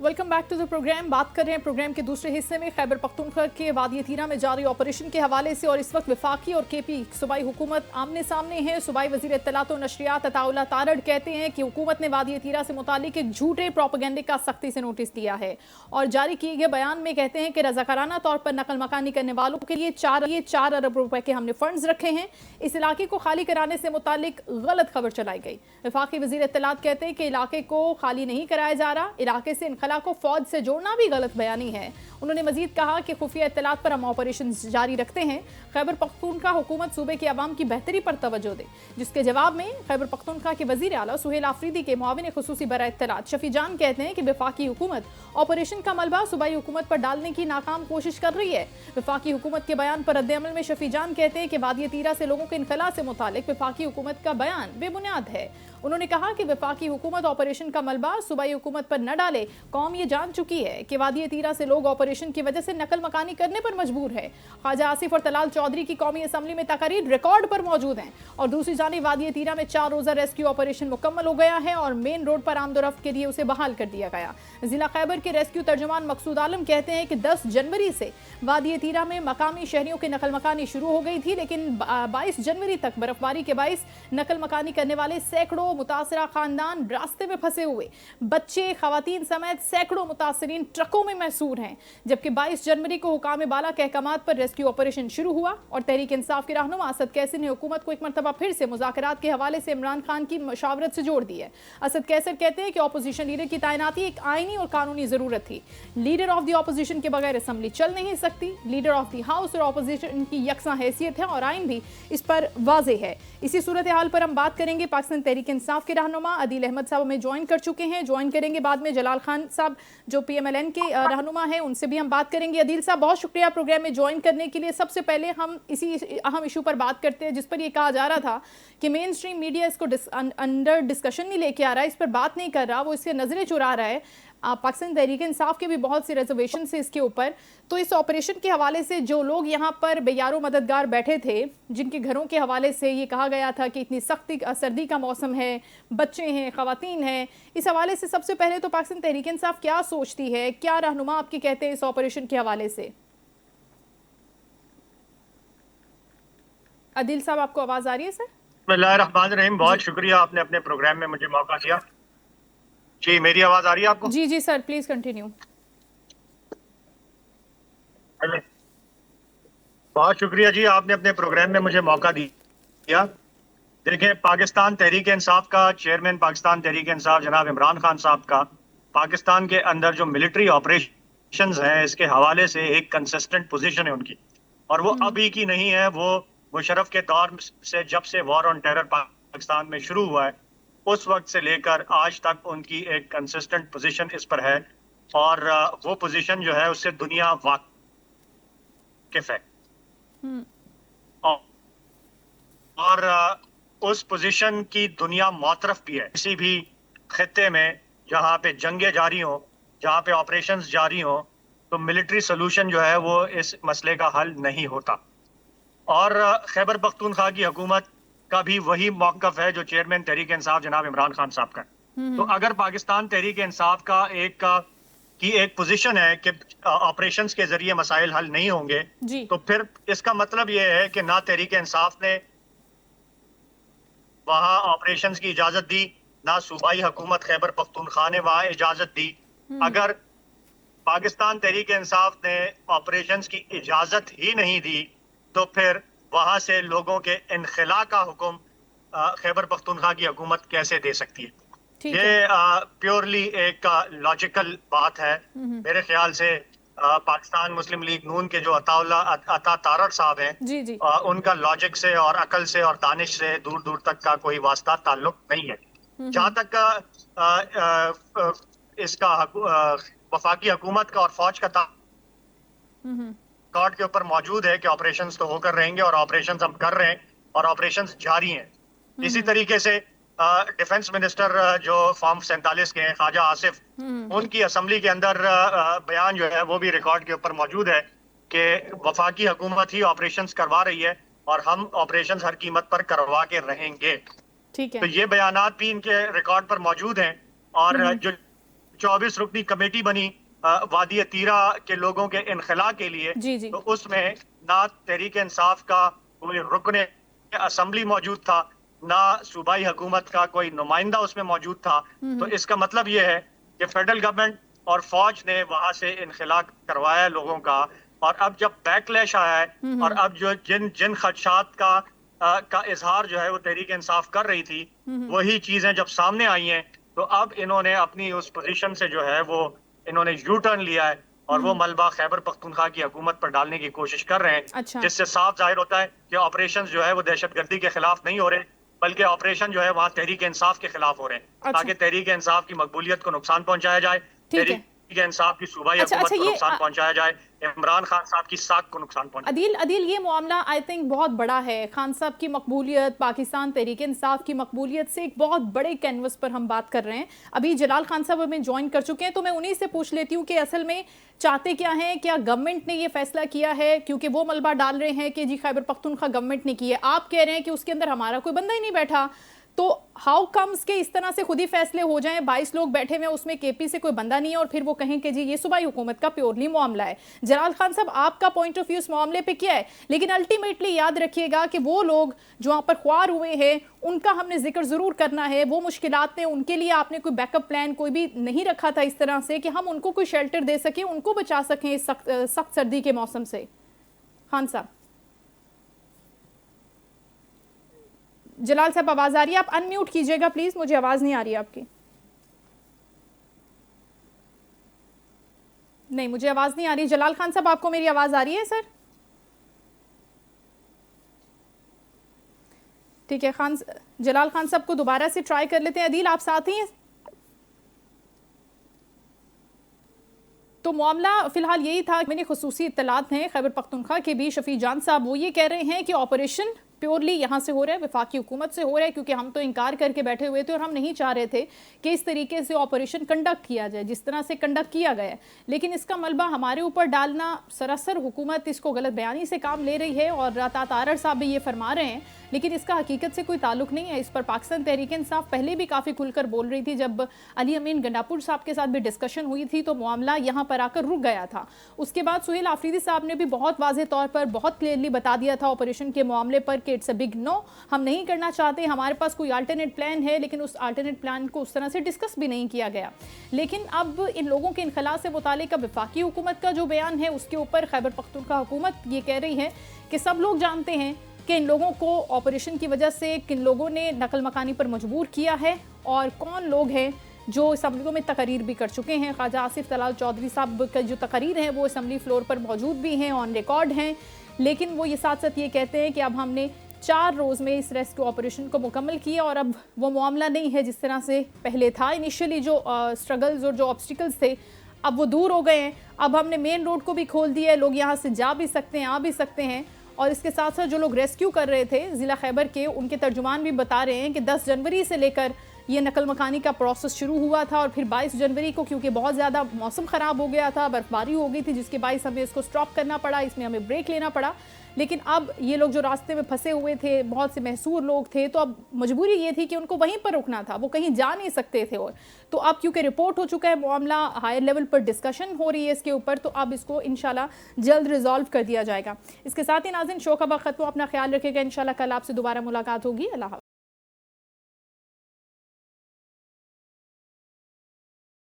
Welcome back to the programme. बात कर रहे हैं प्रोग्राम के दूसरे हिस्से में खैबर पख्तूनख्वा के वादी तीरा में जारी ऑपरेशन के हवाले से, और इस वक्त वफाकी और केपी सूबाई हुकूमत आमने सामने है। सूबाई वजीर इत्तलात और नशरियात अताउल्लाह तारड़ कहते हैं कि हुकूमत ने वादी तीरा से मुतालिक एक झूठे प्रोपेगेंडे का सख्ती से नोटिस दिया है, और जारी किए गए बयान में कहते हैं कि रजाकाराना तौर पर नकल मकानी करने वालों के लिए 4 अरब रुपए के हमने फंड्स रखे हैं। इस इलाके को खाली कराने से मुतालिक गलत खबर चलाई गई। वफाकी वजीर इत्तलात कहते हैं कि इलाके को खाली नहीं कराया जा रहा, इलाके से इनखला को फौज से जोड़ना भी गलत बयानी है। उन्होंने मजीद कहा कि खुफिया इत्तलात पर हम ऑपरेशन जारी रखते हैं। खैबर पख्तूनख्वा हुकूमत सूबे के अवाम की बेहतरी पर तवज्जो दे, जिसके जवाब में खैबर पख्तूनख्वा के वजीर आला सुहेल आफरीदी के मुआविन खुसूसी बराए इत्तलात शफी जान कहते हैं कि वफाकी हुकूमत ऑपरेशन का मलबा सूबाई हुकूमत पर डालने की नाकाम कोशिश कर रही है। वफाकी हुकूमत के बयान पर रद्द-ए-अमल में शफी जान कहते हैं कि वादी तीरा से लोगों के इनखला से मुतालिक वफाकी हुकूमत का बयान बेबुनियाद है। उन्होंने कहा कि वफाकी हुकूमत ऑपरेशन का मलबा सूबाई हुकूमत पर न डाले। कौम ये जान चुकी है कि वादी तीरा से लोग ऑपरेशन की वजह से नकल मकानी करने पर मजबूर है। ख्वाजा आसिफ और तलाल चौधरी की कौमी असम्बली में तकारीर रिकॉर्ड पर मौजूद हैं, और दूसरी जानिब वादी तीरा में 4 रोज़ा रेस्क्यू ऑपरेशन मुकम्मल हो गया है और मेन रोड पर आमदोरफ्त के लिए उसे बहाल कर दिया गया। जिला खैबर के रेस्क्यू तर्जुमान मकसूद आलम कहते हैं कि 10 जनवरी से वादी तीरा में मकामी शहरियों की नकल मकानी शुरू हो गई थी, लेकिन 22 जनवरी तक बर्फबारी के बाइस नकल मकानी करने वाले सैकड़ों मुतासरा खानदान रास्ते में फंसे हुए, बच्चे खवातीन समेत सैकड़ों मुतासरीन ट्रकों में महसूर हैं। जबकि 22 जनवरी को हुकाम बाला के अहकामात पर रेस्क्यू ऑपरेशन शुरू हुआ, और तहरीक इंसाफ के रहनुमा असद कैसर ने हुकूमत को एक मरतबा फिर से मुज़ाकरात के हवाले से इमरान खान की मशावरत से जोड़ दी है। असद कैसर कहते हैं कि अपोजिशन लीडर की तैनाती एक आईनी और कानूनी जरूरत थी। लीडर ऑफ द अपोजिशन के बगैर असम्बली चल नहीं सकती। लीडर ऑफ द हाउस और अपोजिशन की यकसा हैसियत है और आइन भी इस पर वाजे है। इसी सूरत हाल पर हम बात करेंगे। पाकिस्तान तहरीक इंसाफ के रहनुमा अदील अहमद साहब हमें ज्वाइन कर चुके हैं, ज्वाइन करेंगे बाद में जलाल खान साहब जो PMLN के रहनुमा हैं, उनसे भी हम बात करेंगे। अदील साहब बहुत शुक्रिया प्रोग्राम में ज्वाइन करने के लिए। सबसे पहले हम इसी अहम इशू पर बात करते हैं जिस पर यह कहा जा रहा था कि मेन स्ट्रीम मीडिया इसको अंडर डिस्कशन नहीं लेके आ रहा है, इस पर बात नहीं कर रहा, वो इससे नजरें चुरा रहा है। पाकिस्तान तहरीक इंसाफ के भी बहुत सी रिजर्वेशन से इसके ऊपर। तो इस ऑपरेशन के हवाले से जो लोग यहाँ पर बेयारो मददगार बैठे थे, जिनके घरों के हवाले से ये कहा गया था कि इतनी सख्ती सर्दी का मौसम है, बच्चे हैं, खवातीन हैं, इस हवाले से सबसे पहले तो पाकिस्तान तहरीक इंसाफ क्या सोचती है, क्या रहनुमा आपके कहते हैं इस ऑपरेशन के हवाले से? अदिल साहब आपको आवाज आ रही है सर? बिस्मिल्लाहिर्रहमानिर्रहीम, बहुत शुक्रिया आपने अपने प्रोग्राम में मुझे मौका दिया। जी मेरी आवाज आ रही है आपको? जी जी सर, प्लीज कंटिन्यू। बहुत शुक्रिया जी, आपने अपने प्रोग्राम में मुझे मौका दिया। देखिए, पाकिस्तान तहरीक इंसाफ का चेयरमैन पाकिस्तान तहरीक इंसाफ जनाब इमरान खान साहब का पाकिस्तान के अंदर जो मिलिट्री ऑपरेशंस हैं इसके हवाले से एक कंसिस्टेंट पोजीशन है उनकी, और वो अभी की नहीं है, वो मुशर्रफ के दौर से जब से वॉर ऑन टेरर पाकिस्तान में शुरू हुआ है उस वक्त से लेकर आज तक उनकी एक कंसिस्टेंट पोजीशन इस पर है, और वो पोजीशन जो है उससे दुनिया वाकिफ है। और उस पोजीशन की दुनिया मौतरफ भी है। किसी भी खित्ते में जहाँ पे जंगें जारी हों, जहाँ पे ऑपरेशंस जारी हों, तो मिलिट्री सोल्यूशन जो है वो इस मसले का हल नहीं होता। और खैबर पख्तूनख्वा की हुकूमत का भी वही मौक़िफ़ है जो चेयरमैन तहरीक इंसाफ जनाब इमरान खान साहब का। तो अगर पाकिस्तान तहरीक इंसाफ का एक पोजीशन है कि ऑपरेशंस के जरिए मसाइल हल नहीं होंगे, तो फिर इसका मतलब ये है कि ना तहरीक इंसाफ ने वहाँ ऑपरेशंस की इजाजत दी, ना सूबाई हुकूमत खैबर पख्तूनख्वा ने वहाँ इजाजत दी। अगर पाकिस्तान तहरीक इंसाफ ने ऑपरेशंस की इजाजत ही नहीं दी तो फिर वहाँ से लोगों के इनखला का हुक्म खैबर पख्तूनख्वा की हुकूमत कैसे दे सकती है? ये प्योरली एक लॉजिकल बात है। मेरे ख्याल से पाकिस्तान मुस्लिम लीग नून के जो अता तारड़ साहब हैं, उनका लॉजिक से और अकल से और दानिश से दूर दूर तक का कोई वास्ता ताल्लुक नहीं है। जहाँ तक इसका वफाकी हुकूमत का और फौज का रिकॉर्ड के ऊपर मौजूद है कि ऑपरेशंस तो होकर रहेंगे, और ऑपरेशंस हम कर रहे हैं और ऑपरेशंस जारी हैं। इसी तरीके से डिफेंस मिनिस्टर जो फॉर्म 47 के हैं ख्वाजा आसिफ, उनकी असम्बली के अंदर बयान जो है वो भी रिकॉर्ड के ऊपर मौजूद है कि वफाकी हुकूमत ही ऑपरेशंस करवा रही है और हम ऑपरेशंस हर कीमत पर करवा के रहेंगे। ठीक है। तो ये बयानात भी इनके रिकॉर्ड पर मौजूद हैं। और जो 24 رکنی کمیٹی بنی وادی تیرا کے لوگوں کے انخلا کے لیے، تو اس میں نہ تحریک انصاف کا کوئی رکن اسمبلی موجود تھا، نہ صوبائی حکومت کا کوئی نمائندہ اس میں موجود تھا. تو اس کا مطلب یہ ہے کہ فیڈرل گورنمنٹ اور فوج نے وہاں سے انخلا کروایا لوگوں کا. اور اب جب بیک لیش آیا ہے اور اب جو جن خدشات کا اظہار جو ہے وہ تحریک انصاف کر رہی تھی، وہی چیزیں جب سامنے آئی ہیں تو اب انہوں نے اپنی اس پوزیشن سے جو ہے وہ انہوں نے یو ٹرن لیا ہے اور وہ ملبہ خیبر پختونخوا کی حکومت پر ڈالنے کی کوشش کر رہے ہیں، جس سے صاف ظاہر ہوتا ہے کہ آپریشن جو ہے وہ دہشت گردی کے خلاف نہیں ہو رہے، بلکہ آپریشن جو ہے وہاں تحریک انصاف کے خلاف ہو رہے ہیں، تاکہ تحریک انصاف کی مقبولیت کو نقصان پہنچایا جائے، تحریک انصاف کی صوبائی حکومت کو نقصان پہنچایا جائے، عمران خان صاحب کی ساکھ کو نقصان پہنچایا. عدیل یہ معاملہ آئی تھنک بہت بڑا ہے. خان صاحب کی مقبولیت، پاکستان تحریک انصاف کی مقبولیت سے ایک بہت بڑے کینوس پر ہم بات کر رہے ہیں. ابھی جلال خان صاحب ہمیں جوائن کر چکے ہیں، تو میں انہی سے پوچھ لیتی ہوں کہ اصل میں چاہتے کیا ہیں؟ کیا گورنمنٹ نے یہ فیصلہ کیا ہے؟ کیونکہ وہ ملبہ ڈال رہے ہیں کہ جی خیبر پختونخوا گورنمنٹ نے کی ہے، آپ کہہ رہے ہیں کہ اس کے اندر ہمارا کوئی بندہ ہی نہیں بیٹھا. تو ہاؤ کمز کہ اس طرح سے خود ہی فیصلے ہو جائیں؟ 22 لوگ بیٹھے ہوئے، اس میں کے پی سے کوئی بندہ نہیں ہے، اور پھر وہ کہیں کہ جی یہ صوبائی حکومت کا پیورلی معاملہ ہے. جلال خان صاحب، آپ کا پوائنٹ آف ویو اس معاملے پہ کیا ہے؟ لیکن الٹیمیٹلی یاد رکھیے گا کہ وہ لوگ جو وہاں پر خوار ہوئے ہیں ان کا ہم نے ذکر ضرور کرنا ہے. وہ مشکلات ہیں، ان کے لیے آپ نے کوئی بیک اپ پلان کوئی بھی نہیں رکھا تھا اس طرح سے کہ ہم ان کو کوئی شیلٹر دے سکیں، ان کو بچا سکیں اس سخت سردی کے موسم سے؟ خان صاحب، جلال صاحب آواز آ رہی ہے؟ آپ ان میوٹ کیجئے گا پلیز، مجھے آواز نہیں آ رہی ہے آپ کی. نہیں، مجھے آواز نہیں آ رہی. جلال خان صاحب، آپ کو میری آواز آ رہی ہے سر؟ ٹھیک ہے، جلال خان صاحب کو دوبارہ سے ٹرائی کر لیتے ہیں. عدیل، آپ ساتھ ہی ہیں؟ تو معاملہ فی الحال یہی تھا. میری خصوصی اطلاعات ہیں خیبر پختونخوا کے بھی. شفیع جان صاحب وہ یہ کہہ رہے ہیں کہ آپریشن پیورلی یہاں سے ہو رہا ہے، وفاقی حکومت سے ہو رہا ہے، کیونکہ ہم تو انکار کر کے بیٹھے ہوئے تھے اور ہم نہیں چاہ رہے تھے کہ اس طریقے سے آپریشن کنڈکٹ کیا جائے جس طرح سے کنڈکٹ کیا گیا ہے. لیکن اس کا ملبہ ہمارے اوپر ڈالنا، سراسر حکومت اس کو غلط بیانی سے کام لے رہی ہے، اور عطا آرڑ صاحب بھی یہ فرما رہے ہیں، لیکن اس کا حقیقت سے کوئی تعلق نہیں ہے. اس پر پاکستان تحریک انصاف پہلے بھی کافی کھل کر بول رہی تھی. جب علی امین گنڈاپور صاحب کے ساتھ بھی ڈسکشن ہوئی تھی تو معاملہ یہاں پر آ کر رک گیا تھا. اس کے بعد سہیل آفریدی صاحب نے بھی بہت واضح طور پر بہت کلیئرلی بتا دیا تھا آپریشن کے معاملے پر کہ اٹس اے بگ نو، ہم نہیں کرنا چاہتے، ہمارے پاس کوئی الٹرنیٹ پلان ہے، لیکن اس الٹرنیٹ پلان کو اس طرح سے ڈسکس بھی نہیں کیا گیا. لیکن اب ان لوگوں کے انخلا سے متعلق وفاقی حکومت کا جو بیان ہے اس کے اوپر خیبر پختونخوا حکومت یہ کہہ رہی ہے کہ سب لوگ جانتے ہیں کہ ان لوگوں کو آپریشن کی وجہ سے کن لوگوں نے نقل مکانی پر مجبور کیا ہے اور کون لوگ ہیں جو اسمبلیوں میں تقریر بھی کر چکے ہیں. خواجہ آصف طلال چودھری صاحب کا جو تقریر ہیں وہ اسمبلی فلور پر موجود بھی ہیں، آن ریکارڈ ہیں. لیکن وہ یہ ساتھ ساتھ یہ کہتے ہیں کہ اب ہم نے 4 روز میں اس ریسکیو آپریشن کو مکمل کیا، اور اب وہ معاملہ نہیں ہے جس طرح سے پہلے تھا. انیشلی جو سٹرگلز اور جو آبسٹیکلز تھے اب وہ دور ہو گئے ہیں. اب ہم نے مین روڈ کو بھی کھول دیا ہے، لوگ یہاں سے جا بھی سکتے ہیں، آ بھی سکتے ہیں. اور اس کے ساتھ ساتھ جو لوگ ریسکیو کر رہے تھے ضلع خیبر کے، ان کے ترجمان بھی بتا رہے ہیں کہ 10 جنوری سے لے کر یہ نقل مکانی کا پروسیس شروع ہوا تھا، اور پھر 22 جنوری کو کیونکہ بہت زیادہ موسم خراب ہو گیا تھا، برف باری ہو گئی تھی، جس کے باعث ہمیں اس کو سٹاپ کرنا پڑا، اس میں ہمیں بریک لینا پڑا. لیکن اب یہ لوگ جو راستے میں پھنسے ہوئے تھے، بہت سے محصور لوگ تھے، تو اب مجبوری یہ تھی کہ ان کو وہیں پر رکنا تھا، وہ کہیں جا نہیں سکتے تھے. اور تو اب کیونکہ رپورٹ ہو چکا ہے، معاملہ ہائر لیول پر ڈسکشن ہو رہی ہے اس کے اوپر، تو اب اس کو انشاءاللہ جلد ریزالو کر دیا جائے گا. اس کے ساتھ ہی ناظرین شو خبر ختم. اپنا خیال رکھے گا، انشاءاللہ کل آپ سے دوبارہ ملاقات ہوگی. اللہ حافظ.